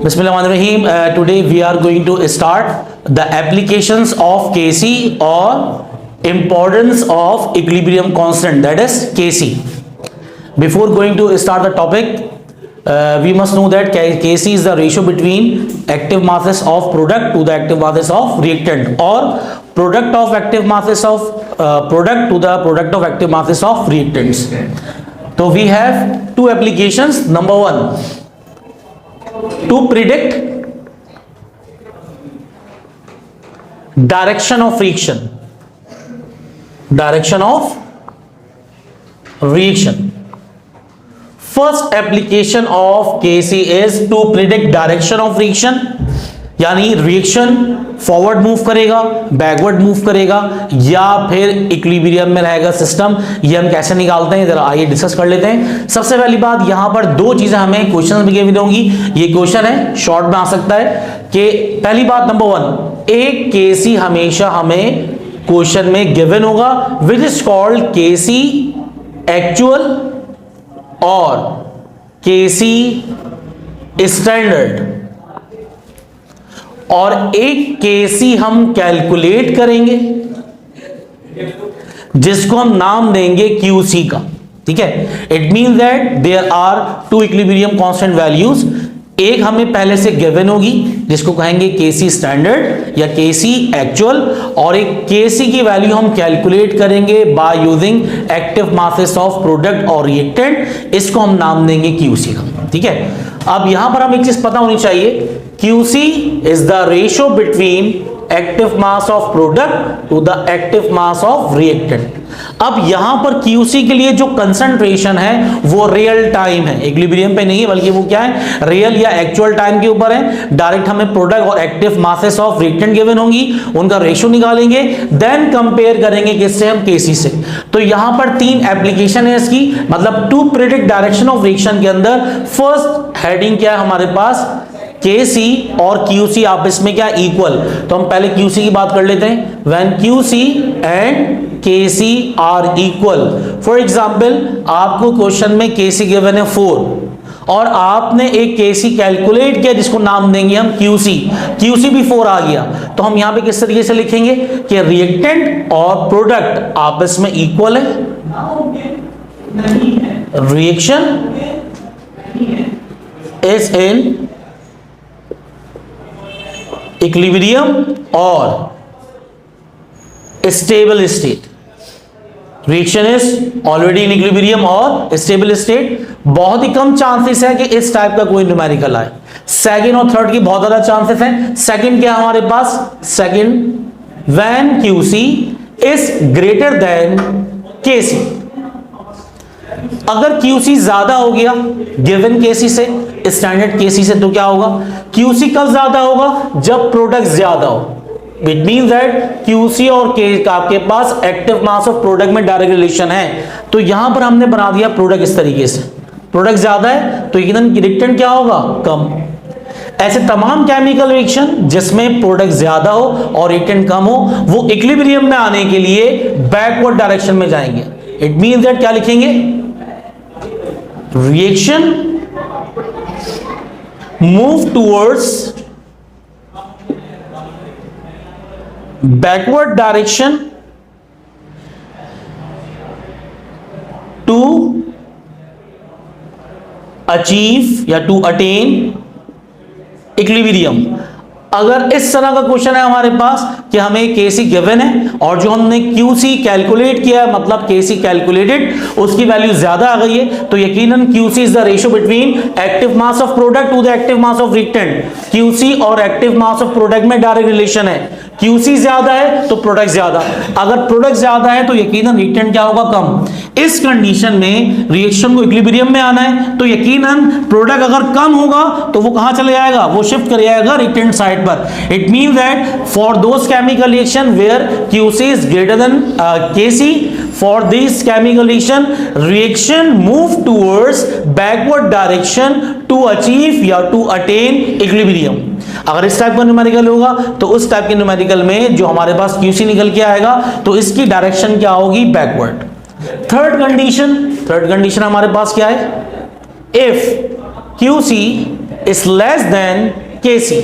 Bismillahirrahmanirrahim. Today we are going to start the applications of Kc or importance of equilibrium constant, that is Kc. Before going to start the topic, we must know that Kc is the ratio between active masses of product to the active masses of reactant, or product of active masses of product to the product of active masses of reactants. So we have two applications. Number one, to predict direction of reaction. First application of Kc is to predict direction of reaction, यानी reaction forward move करेगा, backward move करेगा, या फिर equilibrium में रहेगा system. ये हम कैसे निकालते हैं, जरा आइए डिस्कस कर लेते हैं. सबसे पहली बात, यहां पर दो चीजें हमें क्वेश्चन में गिवन होंगी. ये क्वेश्चन है, शॉर्ट में आ सकता है कि पहली बात नंबर वन, एक केसी हमेशा हमें क्वेश्चन में गिवन होगा, which is called KC actual और केसी स्टैंडर्ड, और एक केसी हम कैलकुलेट करेंगे जिसको हम नाम देंगे क्यूसी का. ठीक है, it mean that there are two equilibrium constant values. एक हमें पहले से गिवन होगी जिसको कहेंगे केसी स्टैंडर्ड या केसी एक्चुअल, और एक केसी की वैल्यू हम कैलकुलेट करेंगे by using active masses of product और रिएक्टेंट. इसको हम नाम देंगे क्यूसी का. ठीक है, अब यहां पर हम एक चीज पता होनी चाहिए, QC is the ratio between active mass of product to the active mass of reactant. अब यहां पर QC के लिए जो कंसंट्रेशन है वो रियल टाइम है, इक्विलिब्रियम पे नहीं है, बल्कि वो क्या है, रियल या एक्चुअल टाइम के ऊपर है. डायरेक्ट हमें प्रोडक्ट और active masses of reactant given होंगी, उनका रेशियो निकालेंगे, देन कंपेयर करेंगे किससे, हम केसी से. तो यहां पर तीन एप्लीकेशन है इसकी, मतलब to predict direction of reaction के अंदर फर्स्ट हेडिंग क्या है हमारे पास, Kc और Qc आपस में क्या इक्वल. तो हम पहले Qc की बात कर लेते हैं. When Qc and Kc are equal, for example आपको क्वेश्चन में Kc गिवन है 4 और आपने एक Kc कैलकुलेट किया जिसको नाम देंगे हम Qc. Qc भी 4 आ गया, तो हम यहां पे किस तरीके से लिखेंगे कि रिएक्टेंट और प्रोडक्ट आपस में इक्वल है, रिएक्शन इज इन इक्विलिब्रियम और stable state. Reaction is already in equilibrium और स्टेबल स्टेट. बहुत ही कम चांसेस है कि इस टाइप का कोई न्यूमेरिकल आए. सेकंड और थर्ड की बहुत ज्यादा चांसेस हैं. सेकंड क्या हमारे पास, second when QC is greater than KC. अगर QC ज्यादा हो गया गिवन KC से, स्टैंडर्ड KC से, तो क्या होगा, QC कब ज्यादा होगा, जब प्रोडक्ट ज्यादा हो. इट मीन दैट QC और K आपके पास एक्टिव मास ऑफ प्रोडक्ट में डायरेक्ट रिलेशन है. तो यहां पर हमने बना दिया प्रोडक्ट इस तरीके से, प्रोडक्ट ज्यादा है तो एकदम रिएक्टेंट क्या होगा, कम. ऐसे तमाम केमिकल रिएक्शन जिसमें प्रोडक्ट ज्यादा हो और रिएक्टेंट कम हो, वो इक्विलिब्रियम में आने के लिए बैकवर्ड डायरेक्शन में जाएंगे. इट मीन दैट क्या लिखेंगे, reaction move towards backward direction to achieve या to attain equilibrium. अगर इस तरह का क्वेश्चन है हमारे पास कि हमें Kc गिवन है और जो हमने QC कैलकुलेट किया है, मतलब Kc कैलकुलेटेड, उसकी वैल्यू ज्यादा आ गई है, तो यकीनन QC is the ratio between active mass of product to the active mass of reactant. QC और एक्टिव मास ऑफ प्रोडक्ट में डायरेक्ट रिलेशन है. QC ज्यादा है तो प्रोडक्ट ज्यादा, अगर प्रोडक्ट ज्यादा है तो यकीनन रिएक्टेंट क्या होगा, कम. इस कंडीशन में रिएक्शन को इक्विलिब्रियम में आना है, तो यकीनन प्रोडक्ट अगर कम होगा तो वो कहां चले जाएगा, वो शिफ्ट कर जाएगा रिएक्टेंट साइड पर. It mean that for those chemical reaction where QC is greater than KC, for this chemical reaction move towards backward direction to achieve या टू अटेन इक्विलिब्रियम. अगर इस टाइप का न्यूमेरिकल होगा तो उस टाइप के numerical में जो हमारे पास QC निकल के आएगा तो इसकी डायरेक्शन क्या होगी, बैकवर्ड. थर्ड कंडीशन हमारे पास क्या है, if QC is less than Kc.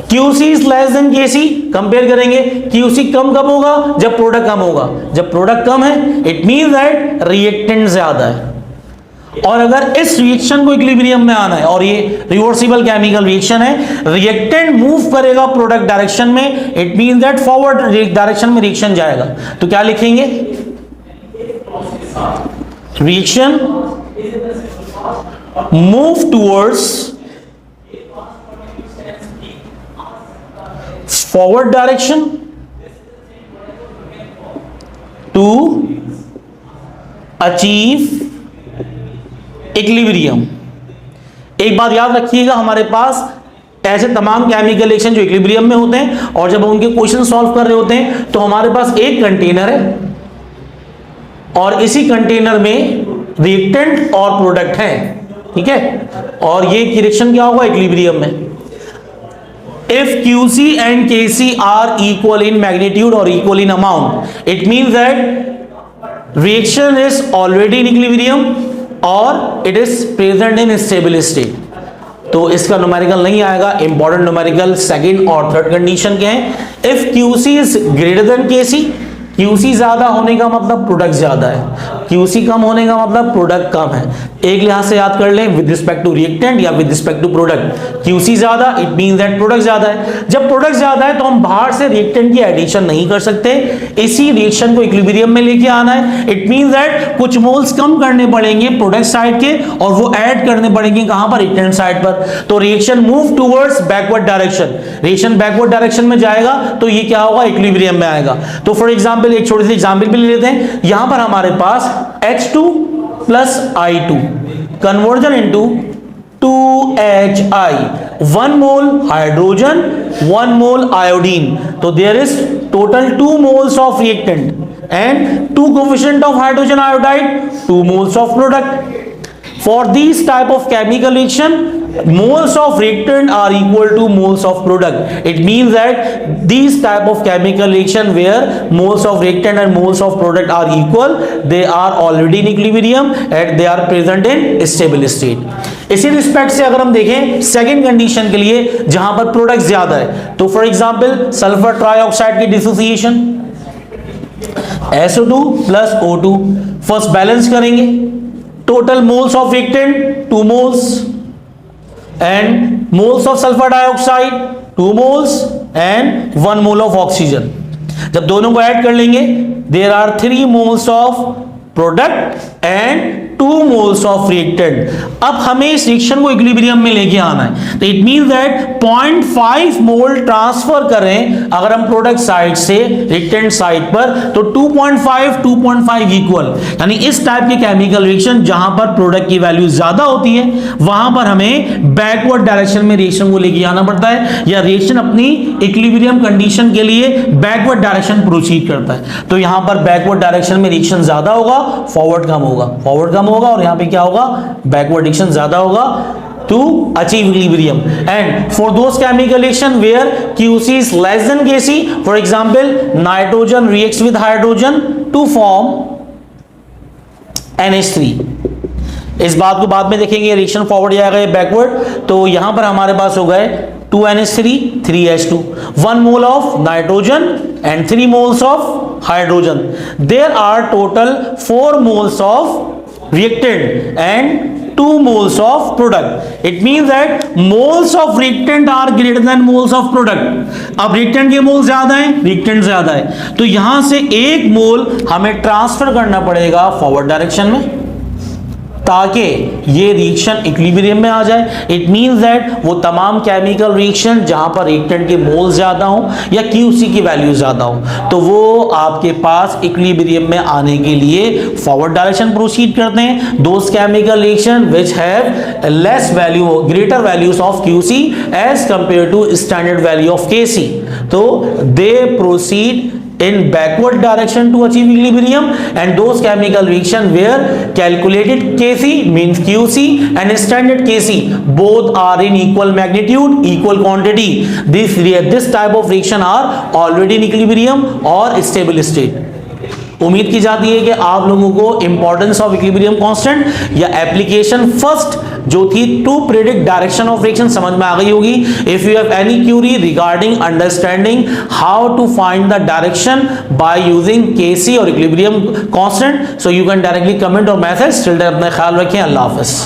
QC is less than Kc, compare करेंगे, QC कम कब होगा? जब प्रोडक्ट कम होगा। जब प्रोडक्ट कम है इट मीन दैट रिएक्टेंट ज्यादा है। और अगर इस रिएक्शन को इक्विलिब्रियम में आना है, और ये रिवर्सिबल केमिकल रिएक्शन है, रिएक्टेंट मूव करेगा प्रोडक्ट डायरेक्शन में, it mean that forward direction में रिएक्शन जाएगा। तो क्या लिखेंगे? Reaction move towards forward direction to achieve equilibrium. एक बात याद रखिएगा, हमारे पास ऐसे तमाम केमिकल रिएक्शन जो इक्विलिब्रियम में होते हैं, और जब हम उनके क्वेश्चन सॉल्व कर रहे होते हैं तो हमारे पास एक कंटेनर है और इसी कंटेनर में रिएक्टेंट और प्रोडक्ट है, ठीक है, और ये रिएक्शन क्या होगा? इक्विलिब्रियम में। If QC and Kc are equal in magnitude or equal in amount, it means that reaction is already in equilibrium or it is present in stable state. तो इसका न्यूमेरिकल नहीं आएगा। इंपॉर्टेंट न्यूमेरिकल सेकंड और third condition के हैं। If QC is greater than Kc, QC ज्यादा होने का मतलब प्रोडक्ट ज्यादा है, QC कम होने का मतलब प्रोडक्ट कम है। एक लिहाज से याद कर लें, विद रिस्पेक्ट टू रिएक्टेंट या with respect to product, QC ज्यादा इट मींस दैट प्रोडक्ट ज्यादा है। जब प्रोडक्ट ज्यादा है तो हम बाहर से रिएक्टेंट की एडिशन नहीं कर सकते, इसी रिएक्शन को इक्विलिब्रियम में लेके आना है। इट मींस दैट कुछ मोल्स कम करने पड़ेंगे प्रोडक्ट साइड के और वो ऐड करने पड़ेंगे कहां पर? रिएक्टेंट साइड पर। तो reaction move towards backward direction, reaction backward direction में जाएगा तो ये क्या होगा? इक्विलिब्रियम में आएगा। तो फॉर एग्जांपल एक छोटी सी एग्जांपल भी ले लेते हैं। यहां पर हमारे पास H2 plus I2 conversion into 2HI, 1 mole hydrogen 1 mole iodine. तो there is total 2 moles of reactant and 2 coefficient of hydrogen iodide, 2 moles of product. For these type of chemical reaction, moles of reactant are equal to moles of product. It means that these type of chemical reaction where moles of reactant and moles of product are equal, they are already in equilibrium and they are present in stable state. इसी respect से अगर हम देखें second condition के लिए जहां पर product ज्यादा है, तो फॉर एग्जांपल सल्फर ट्राइऑक्साइड की dissociation SO2 plus O2, first balance करेंगे, total moles of reactant 2 moles and moles of sulfur dioxide 2 moles and 1 mole of oxygen। जब दोनों को ऐड कर लेंगे there are 3 moles of product and 2 moles of reactant। अब हमें इस reaction को इक्विलिब्रियम में लेके आना है, तो it means that 0.5 mole transfer करें अगर हम प्रोडक्ट साइड से रिएक्टेंट साइड पर, तो 2.5 इक्वल, यानी इस टाइप के केमिकल रिएक्शन जहां पर प्रोडक्ट की वैल्यू ज्यादा होती है वहां पर हमें बैकवर्ड डायरेक्शन में रिएक्शन को लेके आना पड़ता है, या रिएक्शन अपनी इक्विलिब्रियम कंडीशन के लिए बैकवर्ड डायरेक्शन प्रोसीड करता है। तो यहां पर बैकवर्ड डायरेक्शन में रिएक्शन ज्यादा होगा, फॉरवर्ड कम होगा, फॉरवर्ड कम होगा और यहां पे क्या होगा? बैकवर्ड रिएक्शन ज्यादा होगा to achieve equilibrium। And for those chemical reaction where QC is less than Kc, for example nitrogen reacts with hydrogen to form NH3। इस बात को बाद में देखेंगे, रिएक्शन फॉरवर्ड जाएगा या बैकवर्ड। तो यहां पर हमारे पास हो गए 2NH3 3H2, 1 mole of nitrogen and 3 moles of hydrogen। There are total 4 moles of reactant and 2 moles of product। It means that moles of reactant are greater than moles of product। अब reactant के मोल ज्यादा हैं, reactant ज्यादा है, तो यहां से 1 मोल हमें ट्रांसफर करना पड़ेगा फॉरवर्ड डायरेक्शन में ताकि ये रिएक्शन इक्विलिब्रियम में आ जाए। इट मींस दैट वो तमाम केमिकल रिएक्शन जहां पर रिएक्टेंट के मोल ज्यादा हो या QC की वैल्यू ज्यादा हो, तो वो आपके पास इक्विलिब्रियम में आने के लिए फॉरवर्ड डायरेक्शन प्रोसीड करते हैं। Those chemical reaction which have less value, greater values of QC as compare to standard value of KC, तो they proceed in backward direction to achieve equilibrium, and those chemical reaction where calculated Kc means QC and standard Kc both are in equal magnitude, equal quantity, this type of reaction are already in equilibrium or stable state। उम्मीद की जाती है कि आप लोगों को importance of equilibrium constant या application first जो थी to predict direction of reaction समझ में आ गई होगी। If you have any query regarding understanding how to find the direction by using KC और equilibrium constant, so you can directly comment और मैसेज। टिल देन अपना ख्याल रखें, अल्लाह हाफिज़।